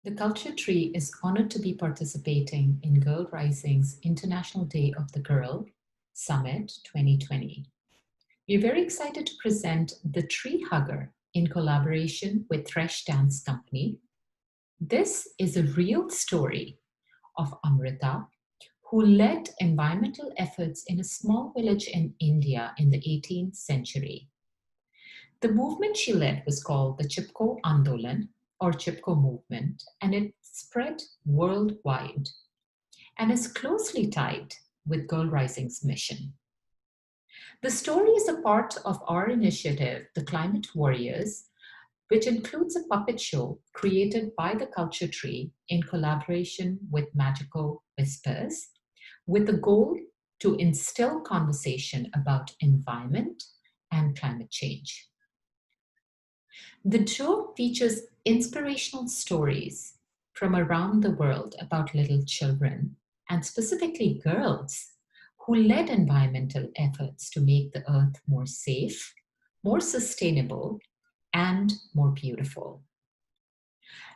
The Culture Tree is honored to be participating in Girl Rising's International Day of the Girl Summit 2020. We're very excited to present The Tree Hugger in collaboration with Thresh Dance Company. This is a real story of Amrita, who led environmental efforts in a small village in India in the 18th century. The movement she led was called the Chipko Andolan or Chipko Movement, and it spread worldwide and is closely tied with Girl Rising's mission. The story is a part of our initiative, The Climate Warriors, which includes a puppet show created by the Culture Tree in collaboration with Magical Whispers, with the goal to instill conversation about environment and climate change. The show features inspirational stories from around the world about little children, and specifically girls, who led environmental efforts to make the earth more safe, more sustainable, and more beautiful.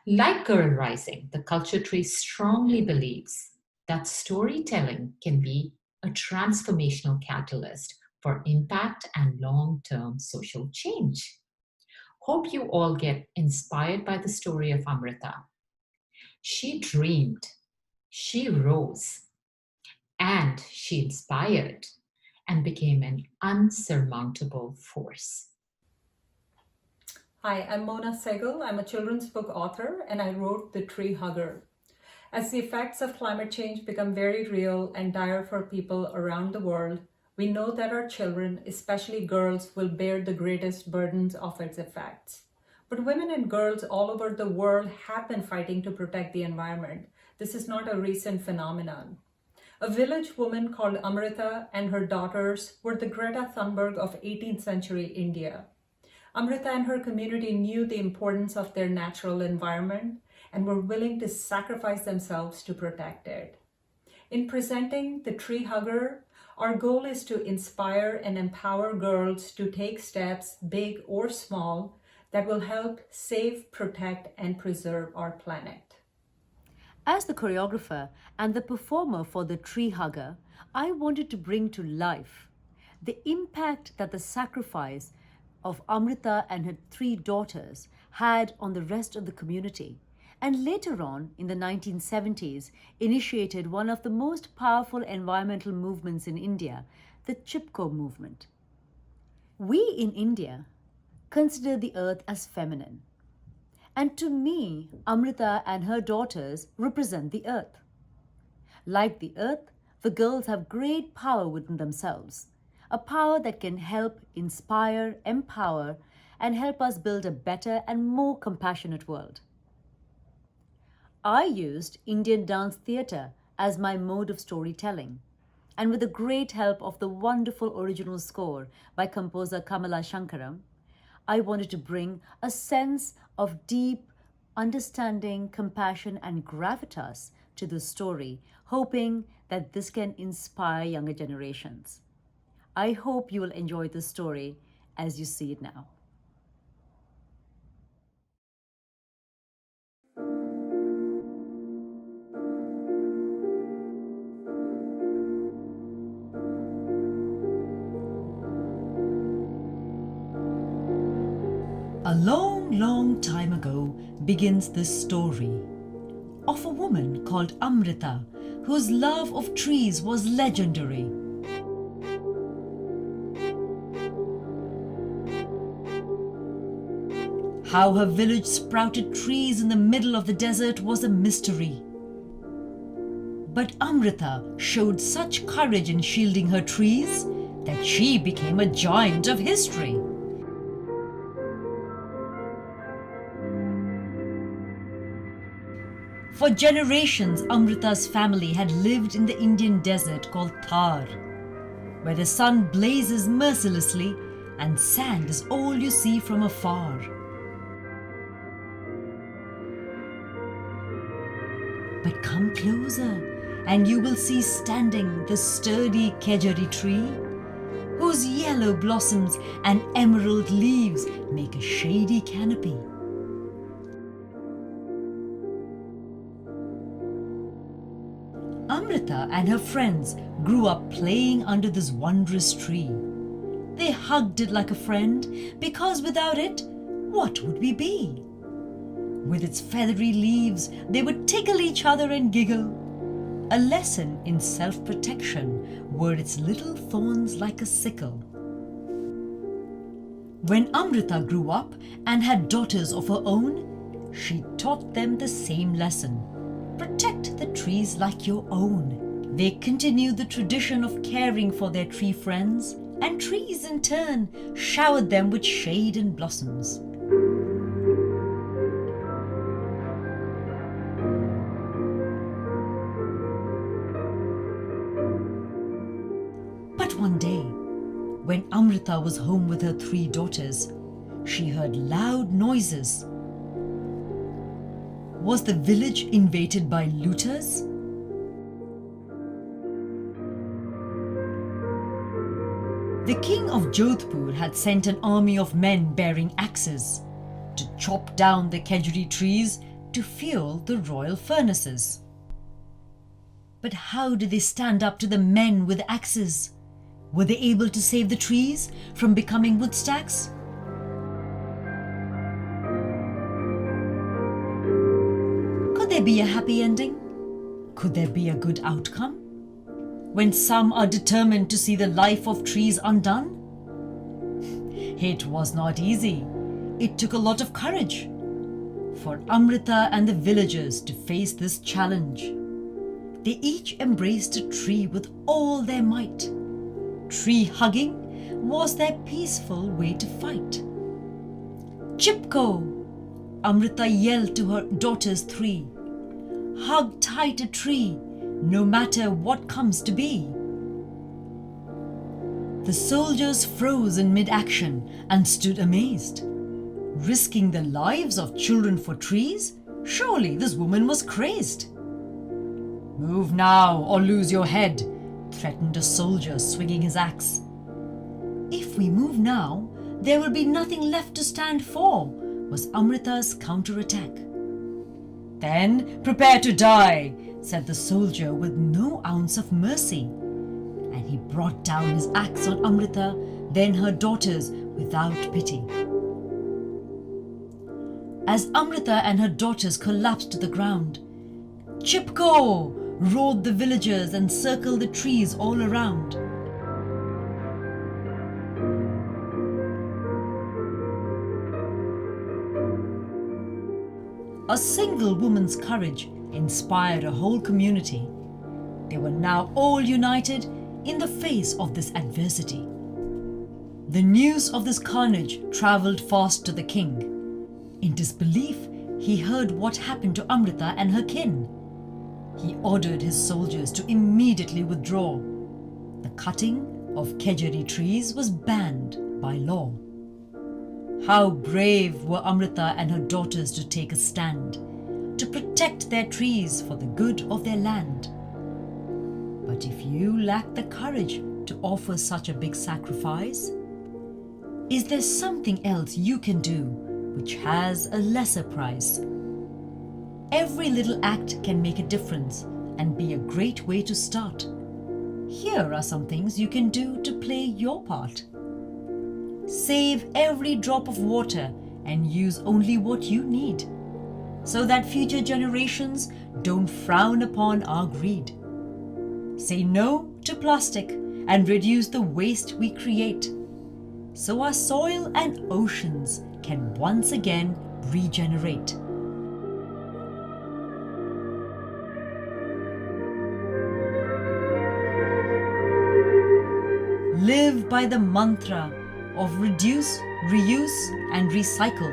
Like Girl Rising, the Culture Tree strongly believes that storytelling can be a transformational catalyst for impact and long-term social change. Hope you all get inspired by the story of Amrita. She dreamed, she rose, and she inspired and became an unsurmountable force. Hi, I'm Mona Sehgal. I'm a children's book author and I wrote The Tree Hugger. As the effects of climate change become very real and dire for people around the world, we know that our children, especially girls, will bear the greatest burdens of its effects. But women and girls all over the world have been fighting to protect the environment. This is not a recent phenomenon. A village woman called Amrita and her daughters were the Greta Thunberg of 18th century India. Amrita and her community knew the importance of their natural environment and were willing to sacrifice themselves to protect it. In presenting The Tree Hugger, our goal is to inspire and empower girls to take steps, big or small, that will help save, protect, and preserve our planet. As the choreographer and the performer for The Tree Hugger, I wanted to bring to life the impact that the sacrifice of Amrita and her three daughters had on the rest of the community, and later on in the 1970s initiated one of the most powerful environmental movements in India, the Chipko Movement. We in India consider the earth as feminine, and to me, Amrita and her daughters represent the earth. Like the earth, the girls have great power within themselves, a power that can help inspire, empower, and help us build a better and more compassionate world. I used Indian dance theatre as my mode of storytelling, and with the great help of the wonderful original score by composer Kamala Shankaram, I wanted to bring a sense of deep understanding, compassion, and gravitas to the story, hoping that this can inspire younger generations. I hope you will enjoy this story as you see it now. A long, long time ago begins this story of a woman called Amrita, whose love of trees was legendary. How her village sprouted trees in the middle of the desert was a mystery. But Amrita showed such courage in shielding her trees that she became a giant of history. For generations, Amrita's family had lived in the Indian desert called Thar, where the sun blazes mercilessly and sand is all you see from afar. But come closer and you will see standing the sturdy Kejari tree, whose yellow blossoms and emerald leaves make a shady canopy. Mehta and her friends grew up playing under this wondrous tree. They hugged it like a friend because without it, what would we be? With its feathery leaves, they would tickle each other and giggle. A lesson in self-protection were its little thorns like a sickle. When Amrita grew up and had daughters of her own, she taught them the same lesson. Protect the trees like your own. They continued the tradition of caring for their tree friends, and trees in turn showered them with shade and blossoms. But one day, when Amrita was home with her 3 daughters, she heard loud noises. Was the village invaded by looters? The King of Jodhpur had sent an army of men bearing axes to chop down the khejuri trees to fuel the royal furnaces. But how did they stand up to the men with axes? Were they able to save the trees from becoming wood stacks? Could there be a happy ending? Could there be a good outcome? When some are determined to see the life of trees undone? It was not easy. It took a lot of courage for Amrita and the villagers to face this challenge. They each embraced a tree with all their might. Tree hugging was their peaceful way to fight. Chipko! Amrita yelled to her daughters 3. Hug tight a tree, no matter what comes to be. The soldiers froze in mid-action and stood amazed. Risking the lives of children for trees? Surely this woman was crazed. Move now or lose your head, threatened a soldier swinging his axe. If we move now, there will be nothing left to stand for, was Amrita's counterattack. Then prepare to die, said the soldier with no ounce of mercy. And he brought down his axe on Amrita, then her daughters, without pity. As Amrita and her daughters collapsed to the ground, Chipko! Roared the villagers and circled the trees all around. A single woman's courage inspired a whole community. They were now all united in the face of this adversity. The news of this carnage travelled fast to the king. In disbelief, he heard what happened to Amrita and her kin. He ordered his soldiers to immediately withdraw. The cutting of khejuri trees was banned by law. How brave were Amrita and her daughters to take a stand, to protect their trees for the good of their land. But if you lack the courage to offer such a big sacrifice, is there something else you can do which has a lesser price? Every little act can make a difference and be a great way to start. Here are some things you can do to play your part. Save every drop of water and use only what you need, so that future generations don't frown upon our greed. Say no to plastic and reduce the waste we create, so our soil and oceans can once again regenerate. Live by the mantra of reduce, reuse, and recycle.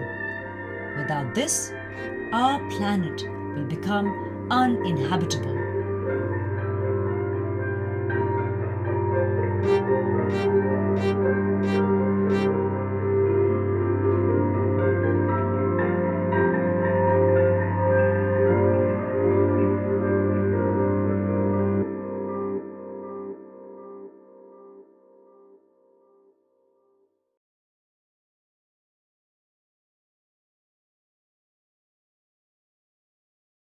Without this, our planet will become uninhabitable.